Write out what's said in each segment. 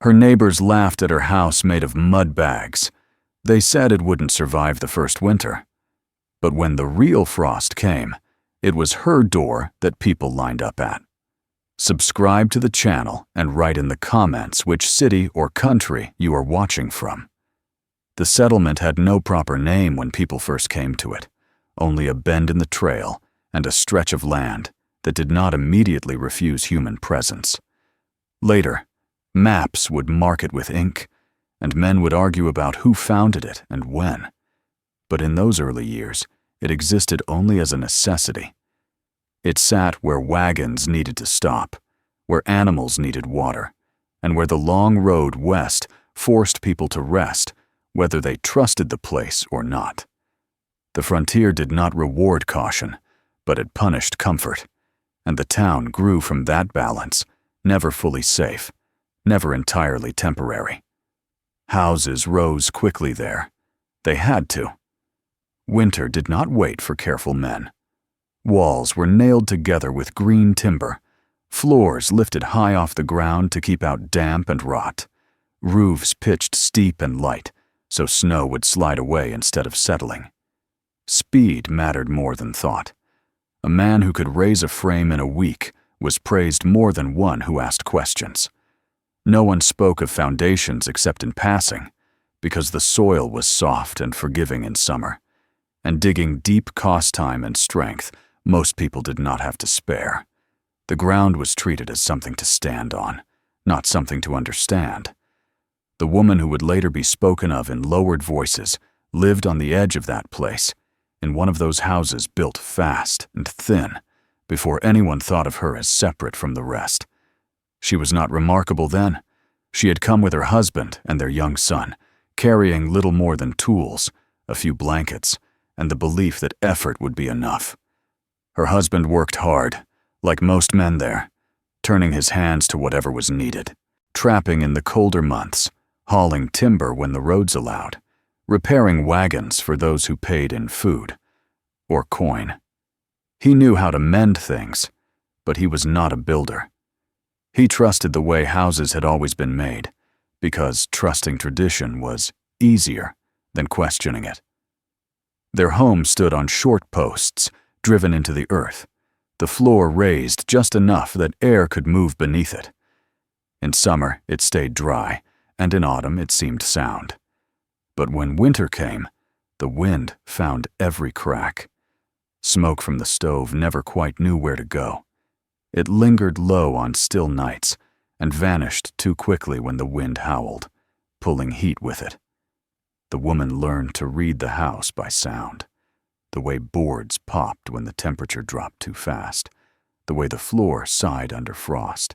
Her neighbors laughed at her house made of mud bags. They said it wouldn't survive the first winter. But when the real frost came, it was her door that people lined up at. Subscribe to the channel and write in the comments which city or country you are watching from. The settlement had no proper name when people first came to it, only a bend in the trail and a stretch of land that did not immediately refuse human presence. Later, maps would mark it with ink, and men would argue about who founded it and when. But in those early years, it existed only as a necessity. It sat where wagons needed to stop, where animals needed water, and where the long road west forced people to rest, whether they trusted the place or not. The frontier did not reward caution, but it punished comfort, and the town grew from that balance, never fully safe, never entirely temporary. Houses rose quickly there. They had to. Winter did not wait for careful men. Walls were nailed together with green timber, floors lifted high off the ground to keep out damp and rot, roofs pitched steep and light so snow would slide away instead of settling. Speed mattered more than thought. A man who could raise a frame in a week was praised more than one who asked questions. No one spoke of foundations except in passing, because the soil was soft and forgiving in summer, and digging deep cost time and strength most people did not have to spare. The ground was treated as something to stand on, not something to understand. The woman who would later be spoken of in lowered voices lived on the edge of that place, in one of those houses built fast and thin, before anyone thought of her as separate from the rest. She was not remarkable then. She had come with her husband and their young son, carrying little more than tools, a few blankets, and the belief that effort would be enough. Her husband worked hard, like most men there, turning his hands to whatever was needed, trapping in the colder months, hauling timber when the roads allowed, repairing wagons for those who paid in food or coin. He knew how to mend things, but he was not a builder. He trusted the way houses had always been made, because trusting tradition was easier than questioning it. Their home stood on short posts, driven into the earth, the floor raised just enough that air could move beneath it. In summer, it stayed dry, and in autumn it seemed sound. But when winter came, the wind found every crack. Smoke from the stove never quite knew where to go. It lingered low on still nights and vanished too quickly when the wind howled, pulling heat with it. The woman learned to read the house by sound, the way boards popped when the temperature dropped too fast, the way the floor sighed under frost,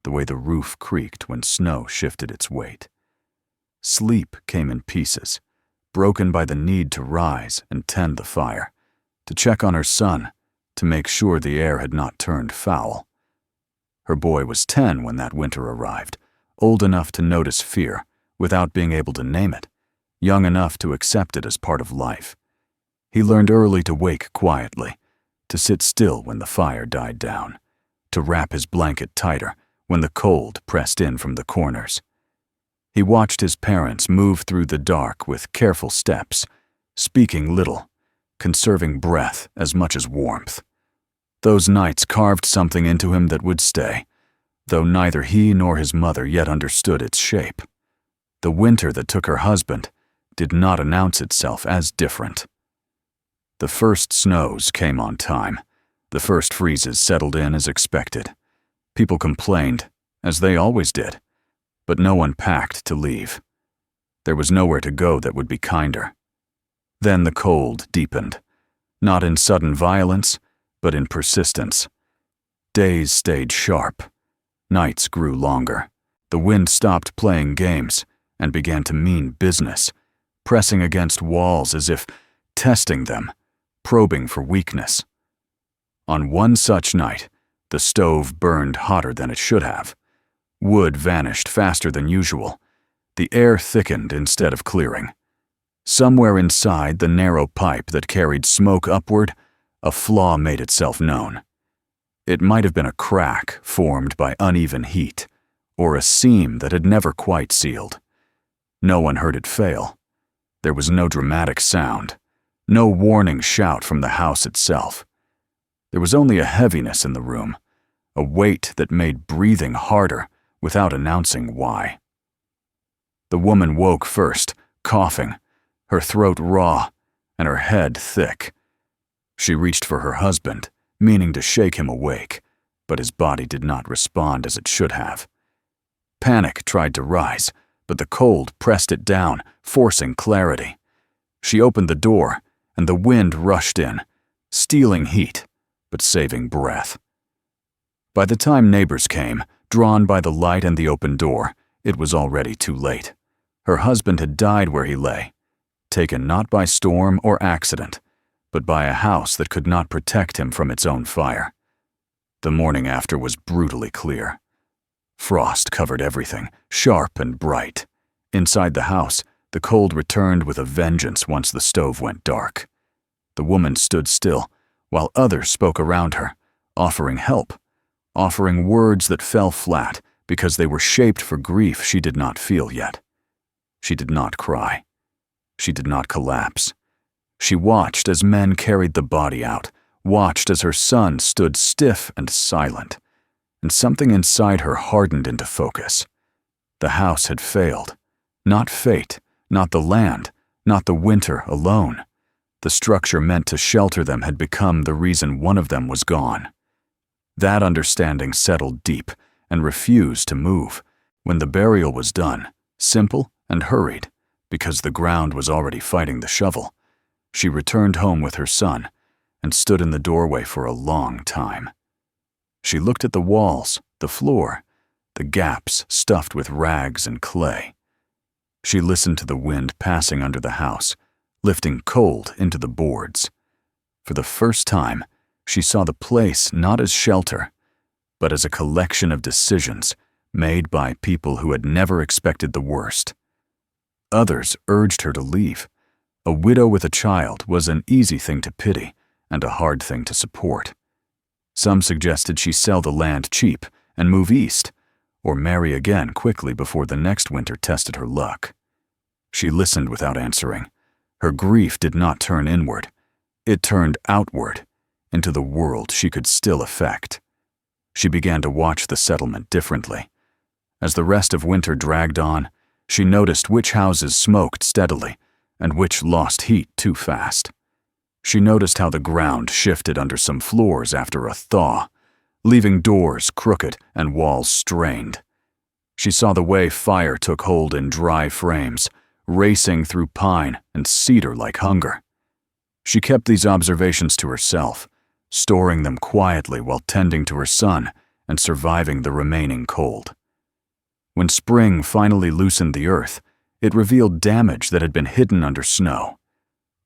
the way the roof creaked when snow shifted its weight. Sleep came in pieces, broken by the need to rise and tend the fire, to check on her son, to make sure the air had not turned foul. Her boy was 10 when that winter arrived, old enough to notice fear without being able to name it, young enough to accept it as part of life. He learned early to wake quietly, to sit still when the fire died down, to wrap his blanket tighter when the cold pressed in from the corners. He watched his parents move through the dark with careful steps, speaking little, conserving breath as much as warmth. Those nights carved something into him that would stay, though neither he nor his mother yet understood its shape. The winter that took her husband did not announce itself as different. The first snows came on time. The first freezes settled in as expected. People complained, as they always did, but no one packed to leave. There was nowhere to go that would be kinder. Then the cold deepened, not in sudden violence, but in persistence. Days stayed sharp. Nights grew longer. The wind stopped playing games and began to mean business, pressing against walls as if testing them, probing for weakness. On one such night, the stove burned hotter than it should have. Wood vanished faster than usual. The air thickened instead of clearing. Somewhere inside the narrow pipe that carried smoke upward, a flaw made itself known. It might have been a crack formed by uneven heat, or a seam that had never quite sealed. No one heard it fail. There was no dramatic sound, no warning shout from the house itself. There was only a heaviness in the room, a weight that made breathing harder without announcing why. The woman woke first, coughing, her throat raw and her head thick. She reached for her husband, meaning to shake him awake, but his body did not respond as it should have. Panic tried to rise, but the cold pressed it down, forcing clarity. She opened the door, and the wind rushed in, stealing heat, but saving breath. By the time neighbors came, drawn by the light and the open door, it was already too late. Her husband had died where he lay, taken not by storm or accident, but by a house that could not protect him from its own fire. The morning after was brutally clear. Frost covered everything, sharp and bright. Inside the house, the cold returned with a vengeance once the stove went dark. The woman stood still, while others spoke around her, offering help, offering words that fell flat because they were shaped for grief she did not feel yet. She did not cry. She did not collapse. She watched as men carried the body out, watched as her son stood stiff and silent, and something inside her hardened into focus. The house had failed. Not fate, not the land, not the winter alone. The structure meant to shelter them had become the reason one of them was gone. That understanding settled deep and refused to move. When the burial was done, simple and hurried, because the ground was already fighting the shovel, she returned home with her son and stood in the doorway for a long time. She looked at the walls, the floor, the gaps stuffed with rags and clay. She listened to the wind passing under the house, lifting cold into the boards. For the first time, she saw the place not as shelter, but as a collection of decisions made by people who had never expected the worst. Others urged her to leave. A widow with a child was an easy thing to pity and a hard thing to support. Some suggested she sell the land cheap and move east, or marry again quickly before the next winter tested her luck. She listened without answering. Her grief did not turn inward. It turned outward, into the world she could still affect. She began to watch the settlement differently. As the rest of winter dragged on, she noticed which houses smoked steadily and which lost heat too fast. She noticed how the ground shifted under some floors after a thaw, leaving doors crooked and walls strained. She saw the way fire took hold in dry frames, racing through pine and cedar like hunger. She kept these observations to herself, storing them quietly while tending to her son and surviving the remaining cold. When spring finally loosened the earth, it revealed damage that had been hidden under snow.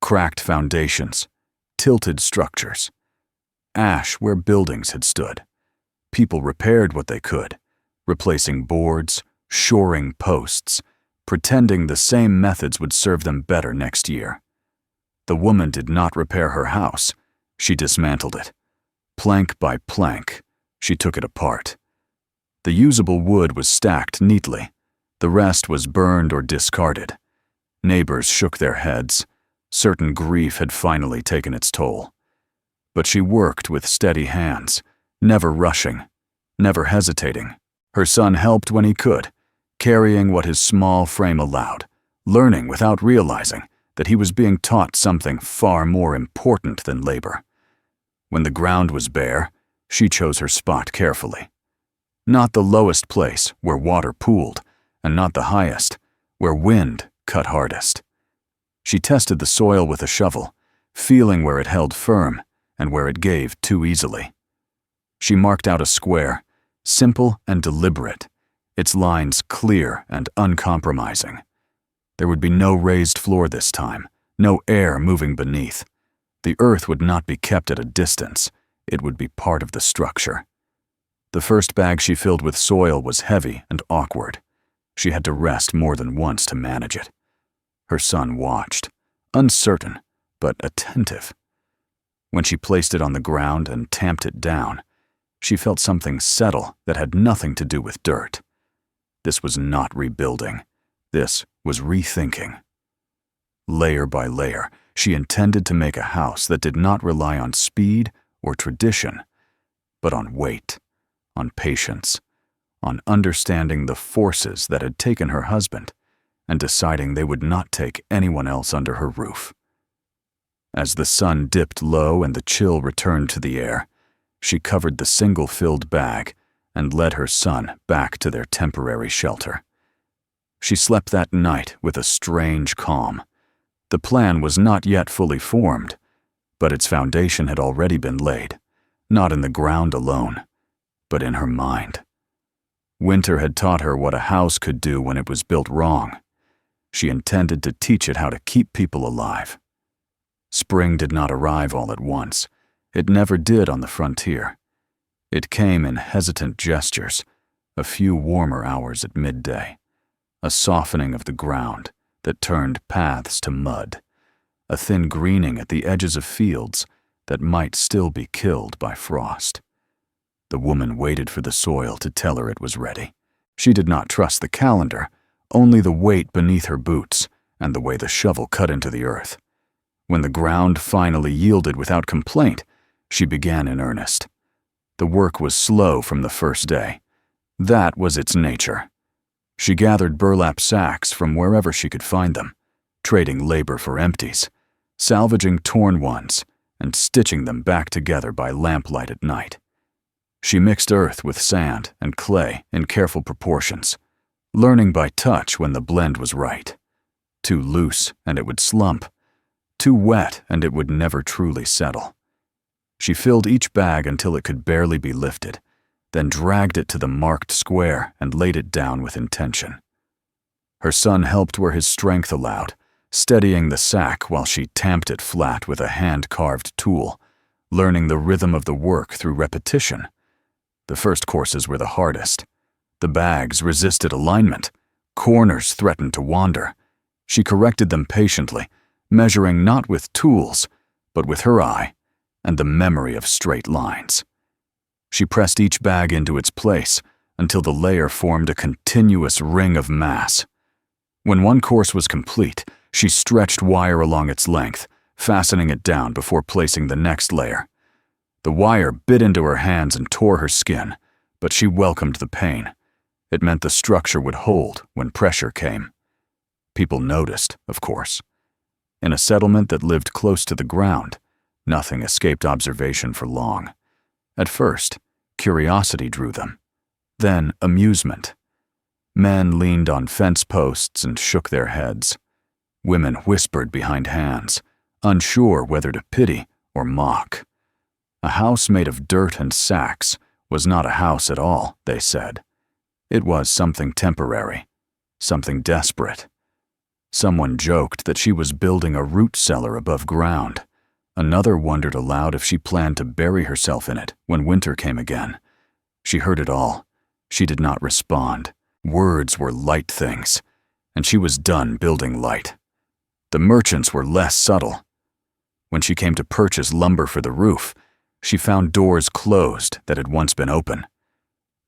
Cracked foundations, tilted structures, ash where buildings had stood. People repaired what they could, replacing boards, shoring posts, pretending the same methods would serve them better next year. The woman did not repair her house. She dismantled it. Plank by plank, she took it apart. The usable wood was stacked neatly. The rest was burned or discarded. Neighbors shook their heads. Certain grief had finally taken its toll. But she worked with steady hands, never rushing, never hesitating. Her son helped when he could, carrying what his small frame allowed, learning without realizing that he was being taught something far more important than labor. When the ground was bare, she chose her spot carefully. Not the lowest place where water pooled, and not the highest, where wind cut hardest. She tested the soil with a shovel, feeling where it held firm and where it gave too easily. She marked out a square, simple and deliberate, its lines clear and uncompromising. There would be no raised floor this time, no air moving beneath. The earth would not be kept at a distance. It would be part of the structure. The first bag she filled with soil was heavy and awkward. She had to rest more than once to manage it. Her son watched, uncertain but attentive. When she placed it on the ground and tamped it down, she felt something settle that had nothing to do with dirt. This was not rebuilding. This was rethinking. Layer by layer, she intended to make a house that did not rely on speed or tradition, but on weight, on patience, on understanding the forces that had taken her husband and deciding they would not take anyone else under her roof. As the sun dipped low and the chill returned to the air, she covered the single-filled bag and led her son back to their temporary shelter. She slept that night with a strange calm. The plan was not yet fully formed, but its foundation had already been laid, not in the ground alone, but in her mind. Winter had taught her what a house could do when it was built wrong. She intended to teach it how to keep people alive. Spring did not arrive all at once. It never did on the frontier. It came in hesitant gestures, a few warmer hours at midday, a softening of the ground that turned paths to mud, a thin greening at the edges of fields that might still be killed by frost. The woman waited for the soil to tell her it was ready. She did not trust the calendar, only the weight beneath her boots and the way the shovel cut into the earth. When the ground finally yielded without complaint, she began in earnest. The work was slow from the first day. That was its nature. She gathered burlap sacks from wherever she could find them, trading labor for empties, salvaging torn ones, and stitching them back together by lamplight at night. She mixed earth with sand and clay in careful proportions, learning by touch when the blend was right. Too loose and it would slump. Too wet and it would never truly settle. She filled each bag until it could barely be lifted, then dragged it to the marked square and laid it down with intention. Her son helped where his strength allowed, steadying the sack while she tamped it flat with a hand-carved tool, learning the rhythm of the work through repetition. The first courses were the hardest. The bags resisted alignment. Corners threatened to wander. She corrected them patiently, measuring not with tools, but with her eye and the memory of straight lines. She pressed each bag into its place until the layer formed a continuous ring of mass. When one course was complete, she stretched wire along its length, fastening it down before placing the next layer. The wire bit into her hands and tore her skin, but she welcomed the pain. It meant the structure would hold when pressure came. People noticed, of course. In a settlement that lived close to the ground, nothing escaped observation for long. At first, curiosity drew them. Then amusement. Men leaned on fence posts and shook their heads. Women whispered behind hands, unsure whether to pity or mock. A house made of dirt and sacks was not a house at all, they said. It was something temporary, something desperate. Someone joked that she was building a root cellar above ground. Another wondered aloud if she planned to bury herself in it when winter came again. She heard it all. She did not respond. Words were light things, and she was done building light. The merchants were less subtle. When she came to purchase lumber for the roof, she found doors closed that had once been open.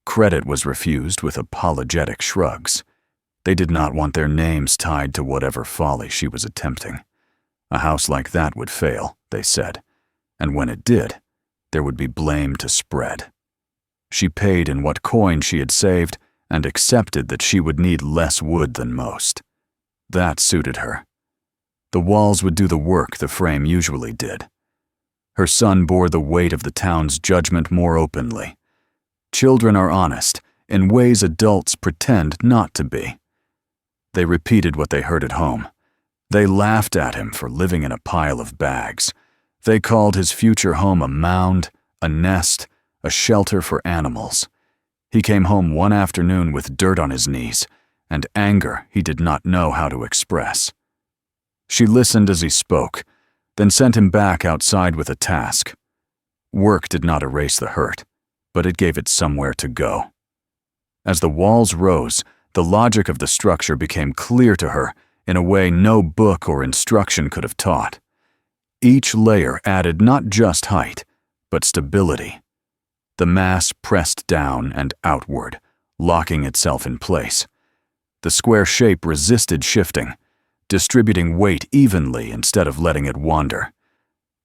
Credit was refused with apologetic shrugs. They did not want their names tied to whatever folly she was attempting. A house like that would fail, they said, and when it did, there would be blame to spread. She paid in what coin she had saved and accepted that she would need less wood than most. That suited her. The walls would do the work the frame usually did. Her son bore the weight of the town's judgment more openly. Children are honest in ways adults pretend not to be. They repeated what they heard at home. They laughed at him for living in a pile of bags. They called his future home a mound, a nest, a shelter for animals. He came home one afternoon with dirt on his knees and anger he did not know how to express. She listened as he spoke, then sent him back outside with a task. Work did not erase the hurt, but it gave it somewhere to go. As the walls rose, the logic of the structure became clear to her in a way no book or instruction could have taught. Each layer added not just height, but stability. The mass pressed down and outward, locking itself in place, The square shape resisted shifting, distributing weight evenly instead of letting it wander.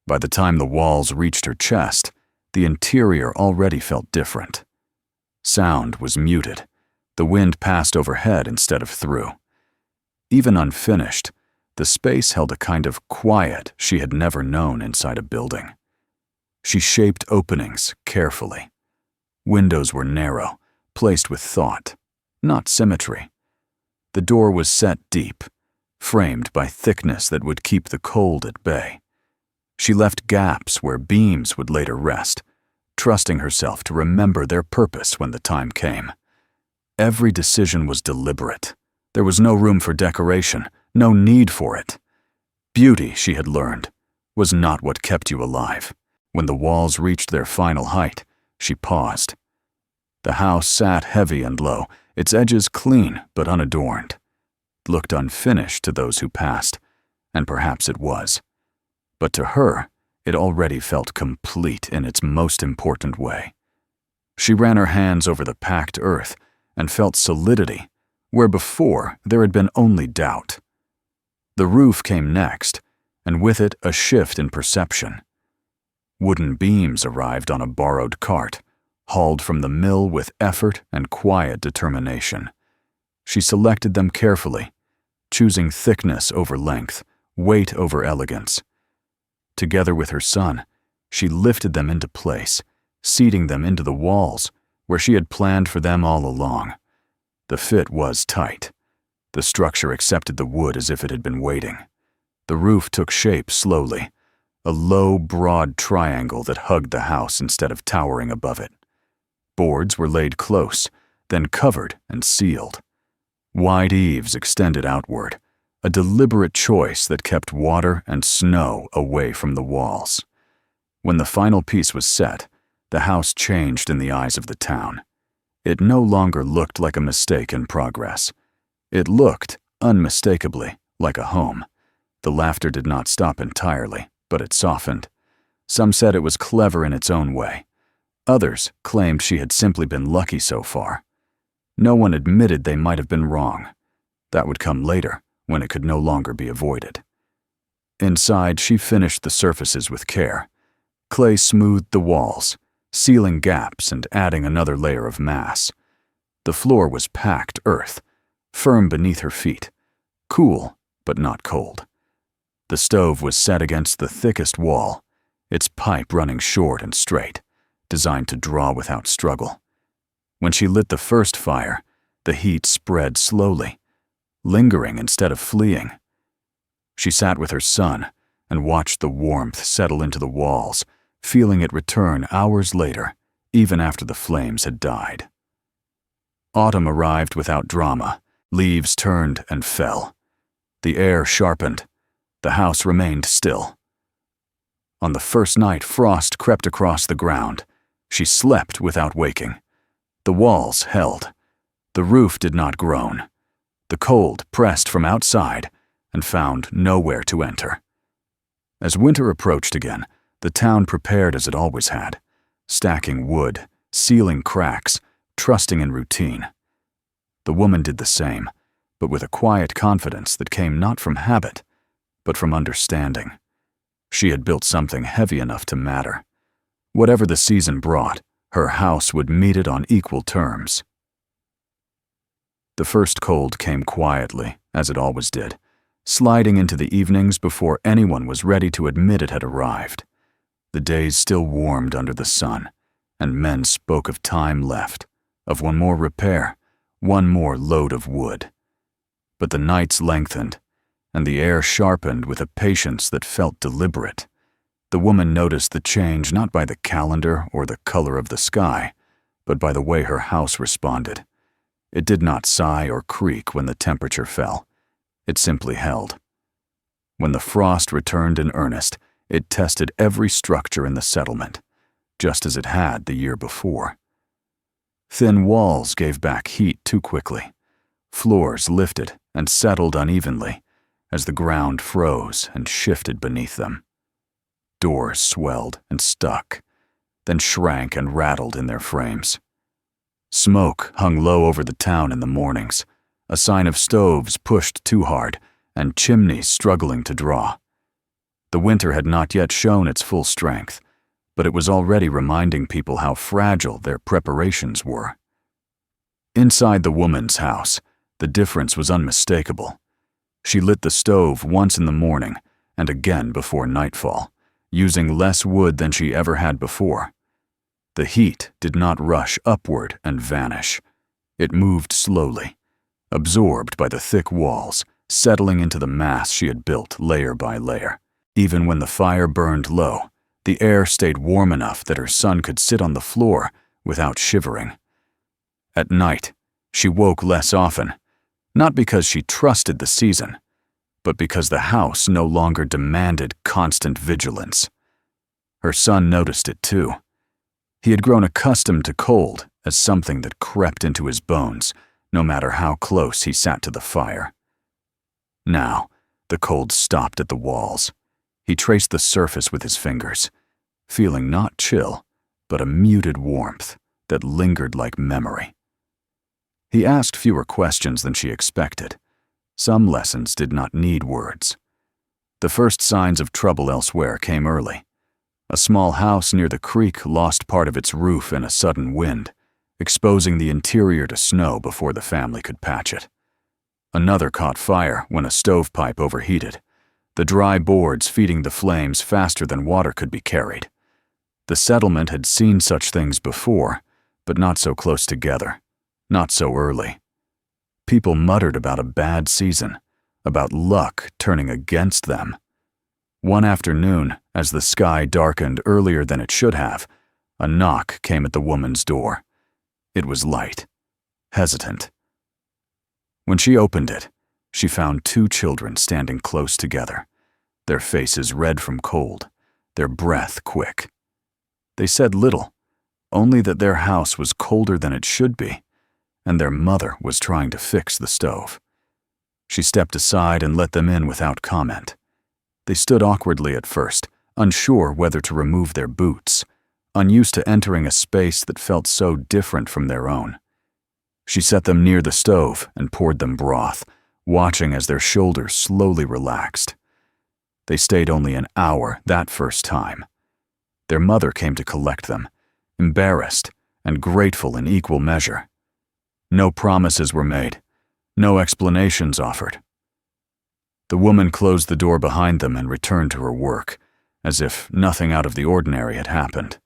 By the time the walls reached her chest, the interior already felt different. Sound was muted. The wind passed overhead instead of through. Even unfinished, the space held a kind of quiet she had never known inside a building. She shaped openings carefully. Windows were narrow, placed with thought, not symmetry. The door was set deep, framed by thickness that would keep the cold at bay. She left gaps where beams would later rest, trusting herself to remember their purpose when the time came. Every decision was deliberate. There was no room for decoration, no need for it. Beauty, she had learned, was not what kept you alive. When the walls reached their final height, she paused. The house sat heavy and low, its edges clean but unadorned. It looked unfinished to those who passed, and perhaps it was. But to her, it already felt complete in its most important way. She ran her hands over the packed earth and felt solidity, where before there had been only doubt. The roof came next, and with it a shift in perception. Wooden beams arrived on a borrowed cart, hauled from the mill with effort and quiet determination. She selected them carefully, choosing thickness over length, weight over elegance. Together with her son, she lifted them into place, seating them into the walls where she had planned for them all along. The fit was tight. The structure accepted the wood as if it had been waiting. The roof took shape slowly, a low, broad triangle that hugged the house instead of towering above it. Boards were laid close, then covered and sealed. Wide eaves extended outward, a deliberate choice that kept water and snow away from the walls. When the final piece was set, the house changed in the eyes of the town. It no longer looked like a mistake in progress. It looked, unmistakably, like a home. The laughter did not stop entirely, but it softened. Some said it was clever in its own way. Others claimed she had simply been lucky so far. No one admitted they might have been wrong. That would come later, when it could no longer be avoided. Inside, she finished the surfaces with care. Clay smoothed the walls, sealing gaps and adding another layer of mass. The floor was packed earth, firm beneath her feet, cool but not cold. The stove was set against the thickest wall, its pipe running short and straight, designed to draw without struggle. When she lit the first fire, the heat spread slowly, lingering instead of fleeing. She sat with her son and watched the warmth settle into the walls, feeling it return hours later, even after the flames had died. Autumn arrived without drama. Leaves turned and fell. The air sharpened. The house remained still. On the first night, frost crept across the ground. She slept without waking. The walls held. The roof did not groan. The cold pressed from outside and found nowhere to enter. As winter approached again, the town prepared as it always had, stacking wood, sealing cracks, trusting in routine. The woman did the same, but with a quiet confidence that came not from habit, but from understanding. She had built something heavy enough to matter. Whatever the season brought, her house would meet it on equal terms. The first cold came quietly, as it always did, sliding into the evenings before anyone was ready to admit it had arrived. The days still warmed under the sun, and men spoke of time left, of one more repair, one more load of wood. But the nights lengthened, and the air sharpened with a patience that felt deliberate. The woman noticed the change not by the calendar or the color of the sky, but by the way her house responded. It did not sigh or creak when the temperature fell. It simply held. When the frost returned in earnest, it tested every structure in the settlement, just as it had the year before. Thin walls gave back heat too quickly. Floors lifted and settled unevenly as the ground froze and shifted beneath them. Doors swelled and stuck, then shrank and rattled in their frames. Smoke hung low over the town in the mornings, a sign of stoves pushed too hard and chimneys struggling to draw. The winter had not yet shown its full strength, but it was already reminding people how fragile their preparations were. Inside the woman's house, the difference was unmistakable. She lit the stove once in the morning and again before nightfall, using less wood than she ever had before. The heat did not rush upward and vanish. It moved slowly, absorbed by the thick walls, settling into the mass she had built layer by layer. Even when the fire burned low, the air stayed warm enough that her son could sit on the floor without shivering. At night, she woke less often, not because she trusted the season, but because the house no longer demanded constant vigilance. Her son noticed it too. He had grown accustomed to cold as something that crept into his bones, no matter how close he sat to the fire. Now, the cold stopped at the walls. He traced the surface with his fingers, feeling not chill, but a muted warmth that lingered like memory. He asked fewer questions than she expected. Some lessons did not need words. The first signs of trouble elsewhere came early. A small house near the creek lost part of its roof in a sudden wind, exposing the interior to snow before the family could patch it. Another caught fire when a stovepipe overheated, the dry boards feeding the flames faster than water could be carried. The settlement had seen such things before, but not so close together, not so early. People muttered about a bad season, about luck turning against them. One afternoon, as the sky darkened earlier than it should have, a knock came at the woman's door. It was light, hesitant. When she opened it, she found two children standing close together, their faces red from cold, their breath quick. They said little, only that their house was colder than it should be, and their mother was trying to fix the stove. She stepped aside and let them in without comment. They stood awkwardly at first, unsure whether to remove their boots, unused to entering a space that felt so different from their own. She set them near the stove and poured them broth, watching as their shoulders slowly relaxed. They stayed only an hour that first time. Their mother came to collect them, embarrassed and grateful in equal measure. No promises were made, no explanations offered. The woman closed the door behind them and returned to her work, as if nothing out of the ordinary had happened.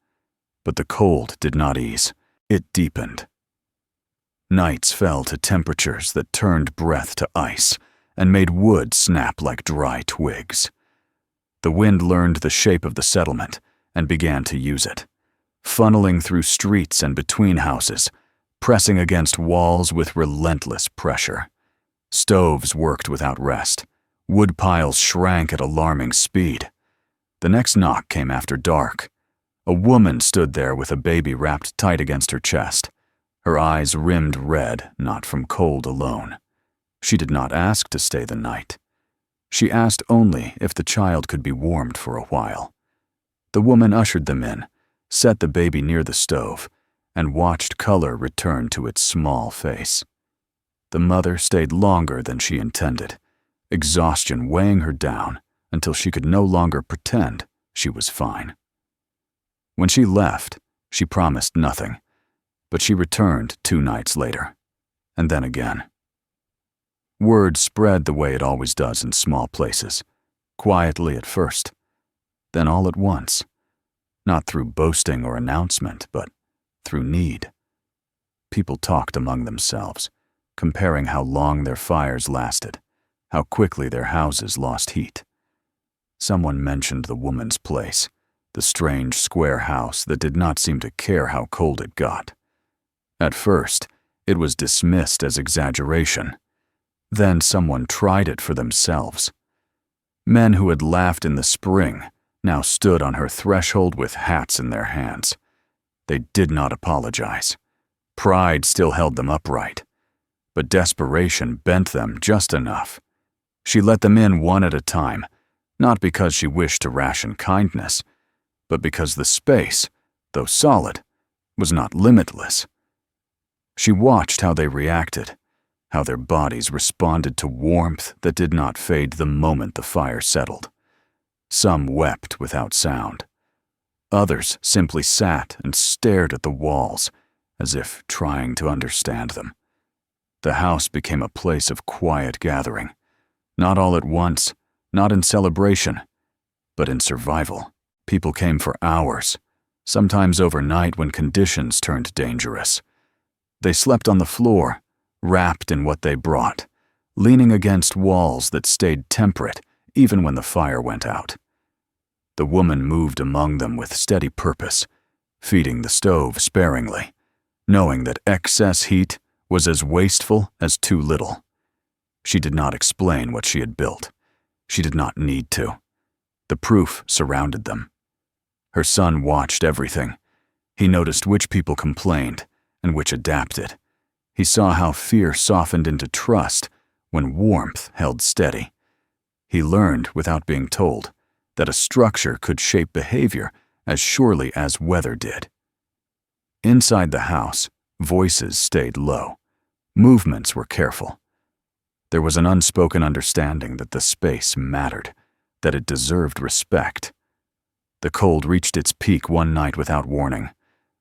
But the cold did not ease. It deepened. Nights fell to temperatures that turned breath to ice and made wood snap like dry twigs. The wind learned the shape of the settlement and began to use it, funneling through streets and between houses, pressing against walls with relentless pressure. Stoves worked without rest. Wood piles shrank at alarming speed. The next knock came after dark. A woman stood there with a baby wrapped tight against her chest, her eyes rimmed red, not from cold alone. She did not ask to stay the night. She asked only if the child could be warmed for a while. The woman ushered them in, set the baby near the stove, and watched color return to its small face. The mother stayed longer than she intended, exhaustion weighing her down until she could no longer pretend she was fine. When she left, she promised nothing, but she returned 2 nights later, and then again. Word spread the way it always does in small places, quietly at first, then all at once, not through boasting or announcement, but through need. People talked among themselves, comparing how long their fires lasted, how quickly their houses lost heat. Someone mentioned the woman's place, the strange square house that did not seem to care how cold it got. At first, it was dismissed as exaggeration. Then someone tried it for themselves. Men who had laughed in the spring now stood on her threshold with hats in their hands. They did not apologize. Pride still held them upright, but desperation bent them just enough. She let them in one at a time, not because she wished to ration kindness, but because the space, though solid, was not limitless. She watched how they reacted, how their bodies responded to warmth that did not fade the moment the fire settled. Some wept without sound. Others simply sat and stared at the walls, as if trying to understand them. The house became a place of quiet gathering, not all at once, not in celebration, but in survival. People came for hours, sometimes overnight when conditions turned dangerous. They slept on the floor, wrapped in what they brought, leaning against walls that stayed temperate even when the fire went out. The woman moved among them with steady purpose, feeding the stove sparingly, knowing that excess heat was as wasteful as too little. She did not explain what she had built. She did not need to. The proof surrounded them. Her son watched everything. He noticed which people complained and which adapted. He saw how fear softened into trust when warmth held steady. He learned, without being told, that a structure could shape behavior as surely as weather did. Inside the house, voices stayed low. Movements were careful. There was an unspoken understanding that the space mattered, that it deserved respect. The cold reached its peak one night without warning.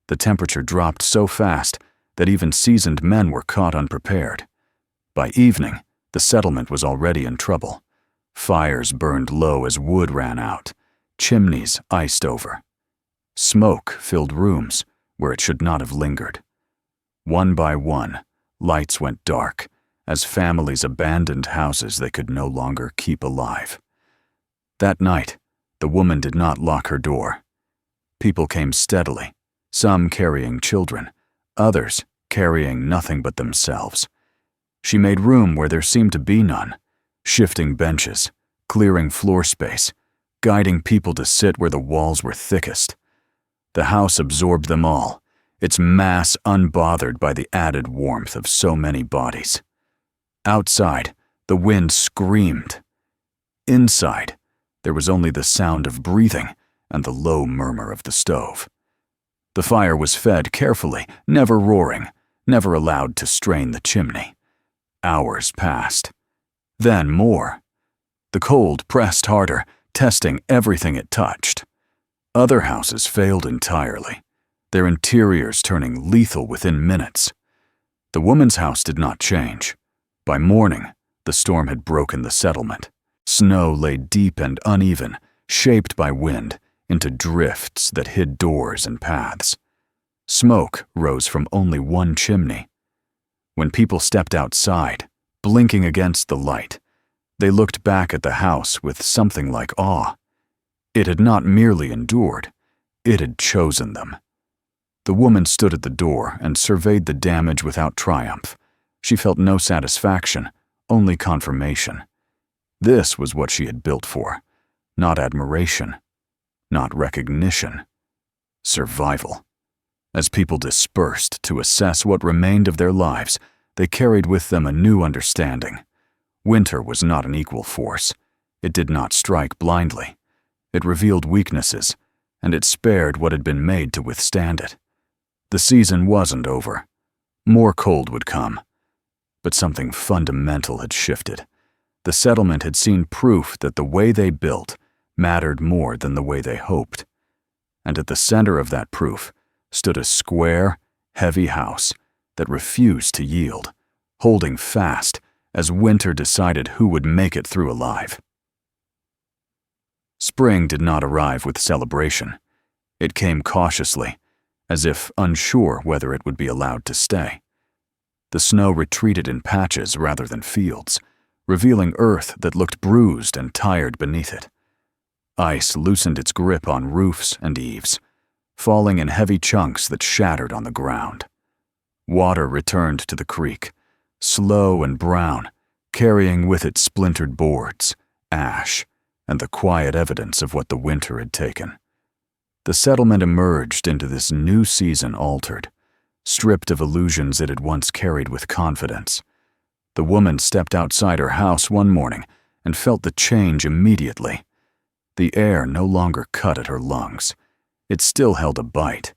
The temperature dropped so fast that even seasoned men were caught unprepared. By evening, the settlement was already in trouble. Fires burned low as wood ran out, chimneys iced over. Smoke filled rooms where it should not have lingered. One by one, lights went dark as families abandoned houses they could no longer keep alive. That night, the woman did not lock her door. People came steadily, some carrying children, others carrying nothing but themselves. She made room where there seemed to be none, shifting benches, clearing floor space, guiding people to sit where the walls were thickest. The house absorbed them all, its mass unbothered by the added warmth of so many bodies. Outside, the wind screamed. Inside, there was only the sound of breathing and the low murmur of the stove. The fire was fed carefully, never roaring, never allowed to strain the chimney. Hours passed. Then more. The cold pressed harder, testing everything it touched. Other houses failed entirely, their interiors turning lethal within minutes. The woman's house did not change. By morning, the storm had broken the settlement. Snow lay deep and uneven, shaped by wind, into drifts that hid doors and paths. Smoke rose from only one chimney. When people stepped outside, blinking against the light, they looked back at the house with something like awe. It had not merely endured, it had chosen them. The woman stood at the door and surveyed the damage without triumph. She felt no satisfaction, only confirmation. This was what she had built for. Not admiration, not recognition. Survival. As people dispersed to assess what remained of their lives, they carried with them a new understanding. Winter was not an equal force. It did not strike blindly. It revealed weaknesses, and it spared what had been made to withstand it. The season wasn't over. More cold would come. But something fundamental had shifted. The settlement had seen proof that the way they built mattered more than the way they hoped. And at the center of that proof stood a square, heavy house that refused to yield, holding fast as winter decided who would make it through alive. Spring did not arrive with celebration. It came cautiously, as if unsure whether it would be allowed to stay. The snow retreated in patches rather than fields, revealing earth that looked bruised and tired beneath it. Ice loosened its grip on roofs and eaves, falling in heavy chunks that shattered on the ground. Water returned to the creek, slow and brown, carrying with it splintered boards, ash, and the quiet evidence of what the winter had taken. The settlement emerged into this new season altered, stripped of illusions it had once carried with confidence. The woman stepped outside her house one morning and felt the change immediately. The air no longer cut at her lungs. It still held a bite,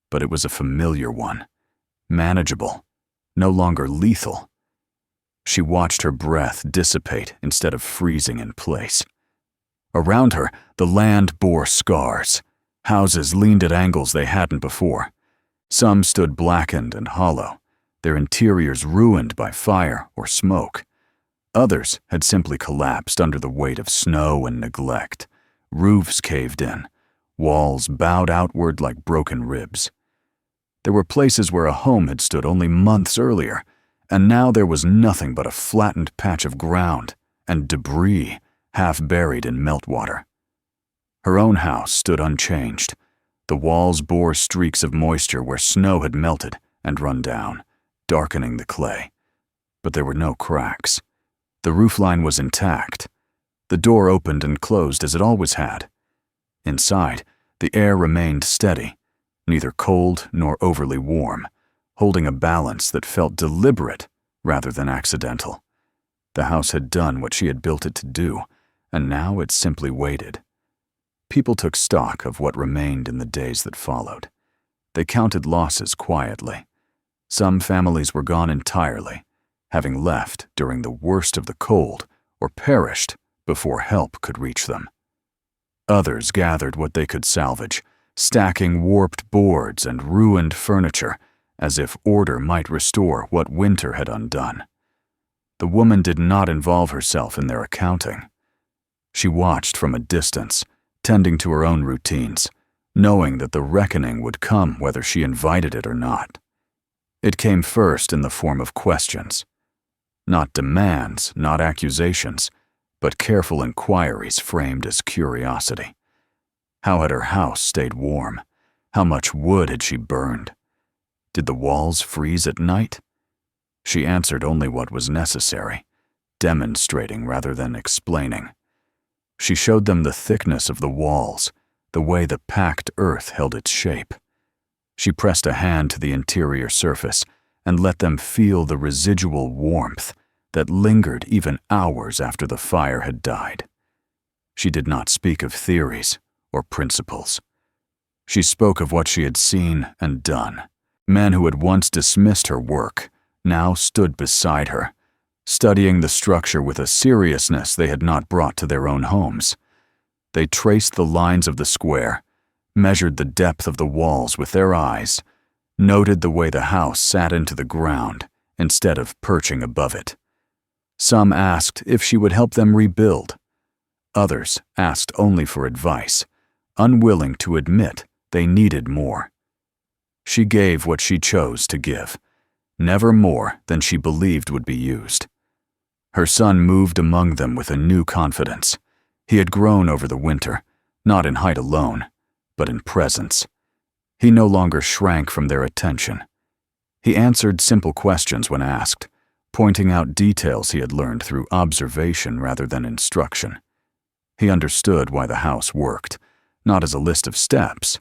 but it was a familiar one, manageable, no longer lethal. She watched her breath dissipate instead of freezing in place. Around her, the land bore scars. Houses leaned at angles they hadn't before. Some stood blackened and hollow, their interiors ruined by fire or smoke. Others had simply collapsed under the weight of snow and neglect. Roofs caved in, walls bowed outward like broken ribs. There were places where a home had stood only months earlier, and now there was nothing but a flattened patch of ground and debris half buried in meltwater. Her own house stood unchanged. The walls bore streaks of moisture where snow had melted and run down, darkening the clay. But there were no cracks. The roofline was intact. The door opened and closed as it always had. Inside, the air remained steady, neither cold nor overly warm, holding a balance that felt deliberate rather than accidental. The house had done what she had built it to do, and now it simply waited. People took stock of what remained in the days that followed. They counted losses quietly. Some families were gone entirely, having left during the worst of the cold or perished before help could reach them. Others gathered what they could salvage, stacking warped boards and ruined furniture as if order might restore what winter had undone. The woman did not involve herself in their accounting. She watched from a distance, tending to her own routines, knowing that the reckoning would come whether she invited it or not. It came first in the form of questions. Not demands, not accusations, but careful inquiries framed as curiosity. How had her house stayed warm? How much wood had she burned? Did the walls freeze at night? She answered only what was necessary, demonstrating rather than explaining. She showed them the thickness of the walls, the way the packed earth held its shape. She pressed a hand to the interior surface and let them feel the residual warmth that lingered even hours after the fire had died. She did not speak of theories or principles. She spoke of what she had seen and done. Men who had once dismissed her work now stood beside her, studying the structure with a seriousness they had not brought to their own homes. They traced the lines of the square, measured the depth of the walls with their eyes, noted the way the house sat into the ground instead of perching above it. Some asked if she would help them rebuild. Others asked only for advice, unwilling to admit they needed more. She gave what she chose to give, never more than she believed would be used. Her son moved among them with a new confidence. He had grown over the winter, not in height alone, but in presence. He no longer shrank from their attention. He answered simple questions when asked, pointing out details he had learned through observation rather than instruction. He understood why the house worked, not as a list of steps,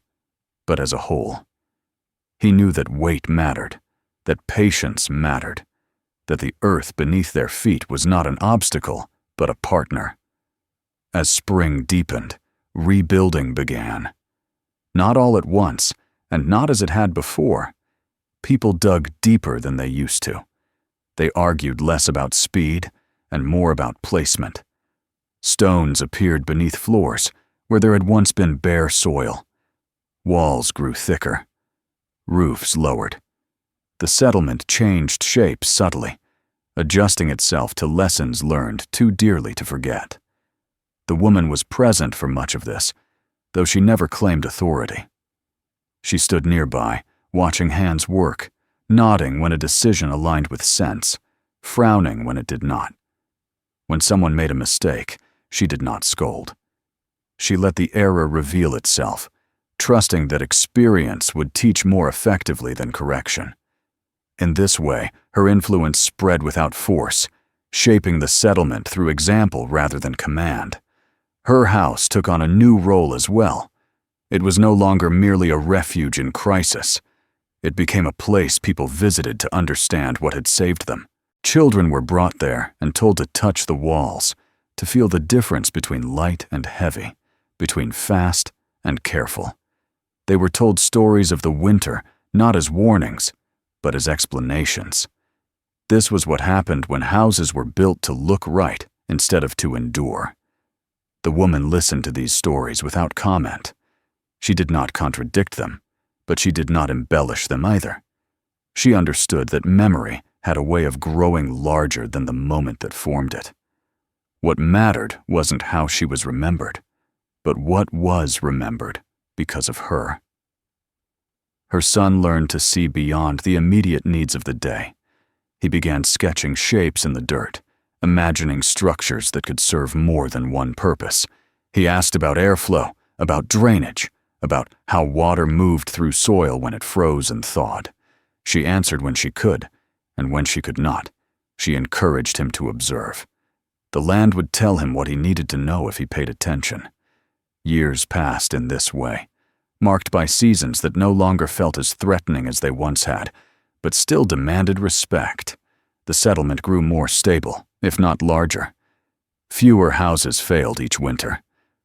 but as a whole. He knew that weight mattered, that patience mattered, that the earth beneath their feet was not an obstacle, but a partner. As spring deepened, rebuilding began. Not all at once, and not as it had before. People dug deeper than they used to. They argued less about speed and more about placement. Stones appeared beneath floors where there had once been bare soil. Walls grew thicker. Roofs lowered. The settlement changed shape subtly, adjusting itself to lessons learned too dearly to forget. The woman was present for much of this, though she never claimed authority. She stood nearby, watching hands work, nodding when a decision aligned with sense, frowning when it did not. When someone made a mistake, she did not scold. She let the error reveal itself, trusting that experience would teach more effectively than correction. In this way, her influence spread without force, shaping the settlement through example rather than command. Her house took on a new role as well. It was no longer merely a refuge in crisis. It became a place people visited to understand what had saved them. Children were brought there and told to touch the walls, to feel the difference between light and heavy, between fast and careful. They were told stories of the winter not as warnings, but as explanations. This was what happened when houses were built to look right instead of to endure. The woman listened to these stories without comment. She did not contradict them, but she did not embellish them either. She understood that memory had a way of growing larger than the moment that formed it. What mattered wasn't how she was remembered, but what was remembered because of her. Her son learned to see beyond the immediate needs of the day. He began sketching shapes in the dirt, imagining structures that could serve more than one purpose. He asked about airflow, about drainage, about how water moved through soil when it froze and thawed. She answered when she could, and when she could not, she encouraged him to observe. The land would tell him what he needed to know if he paid attention. Years passed in this way, marked by seasons that no longer felt as threatening as they once had, but still demanded respect. The settlement grew more stable, if not larger. Fewer houses failed each winter.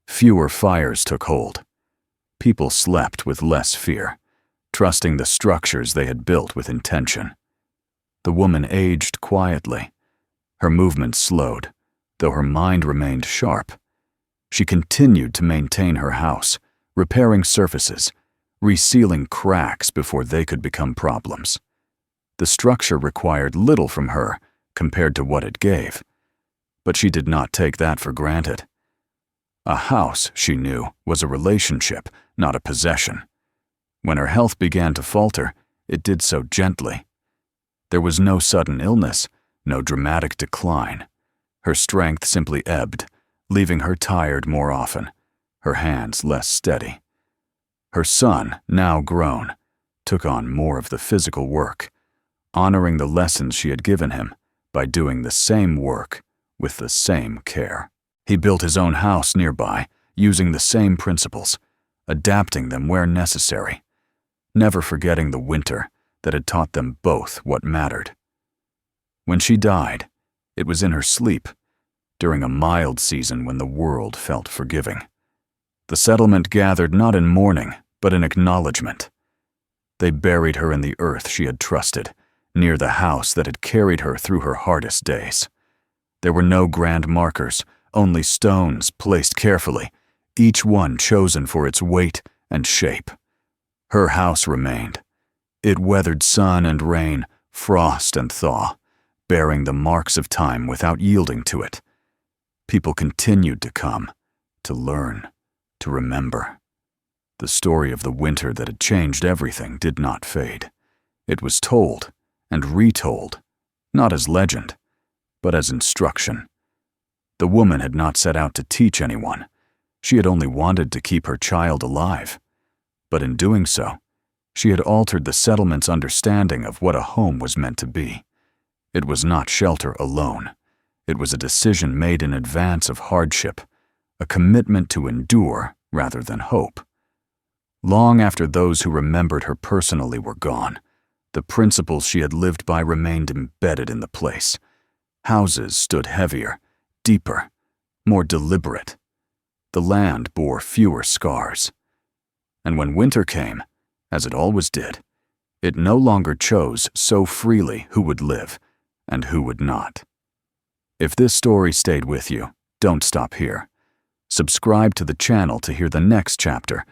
Fewer fires took hold. People slept with less fear, trusting the structures they had built with intention. The woman aged quietly. Her movements slowed, though her mind remained sharp. She continued to maintain her house, repairing surfaces, resealing cracks before they could become problems. The structure required little from her compared to what it gave, but she did not take that for granted. A house, she knew, was a relationship, not a possession. When her health began to falter, it did so gently. There was no sudden illness, no dramatic decline. Her strength simply ebbed, leaving her tired more often, her hands less steady. Her son, now grown, took on more of the physical work, honoring the lessons she had given him by doing the same work with the same care. He built his own house nearby, using the same principles, adapting them where necessary, never forgetting the winter that had taught them both what mattered. When she died, it was in her sleep, during a mild season when the world felt forgiving. The settlement gathered not in mourning, but in acknowledgement. They buried her in the earth she had trusted, near the house that had carried her through her hardest days. There were no grand markers, only stones placed carefully, each one chosen for its weight and shape. Her house remained. It weathered sun and rain, frost and thaw, bearing the marks of time without yielding to it. People continued to come, to learn, to remember. The story of the winter that had changed everything did not fade. It was told and retold, not as legend, but as instruction. The woman had not set out to teach anyone. She had only wanted to keep her child alive. But in doing so, she had altered the settlement's understanding of what a home was meant to be. It was not shelter alone. It was a decision made in advance of hardship, a commitment to endure rather than hope. Long after those who remembered her personally were gone, the principles she had lived by remained embedded in the place. Houses stood heavier, deeper, more deliberate. The land bore fewer scars. And when winter came, as it always did, it no longer chose so freely who would live and who would not. If this story stayed with you, don't stop here. Subscribe to the channel to hear the next chapter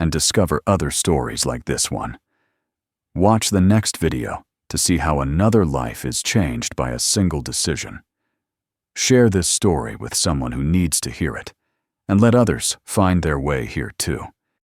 and discover other stories like this one. Watch the next video to see how another life is changed by a single decision. Share this story with someone who needs to hear it, and let others find their way here too.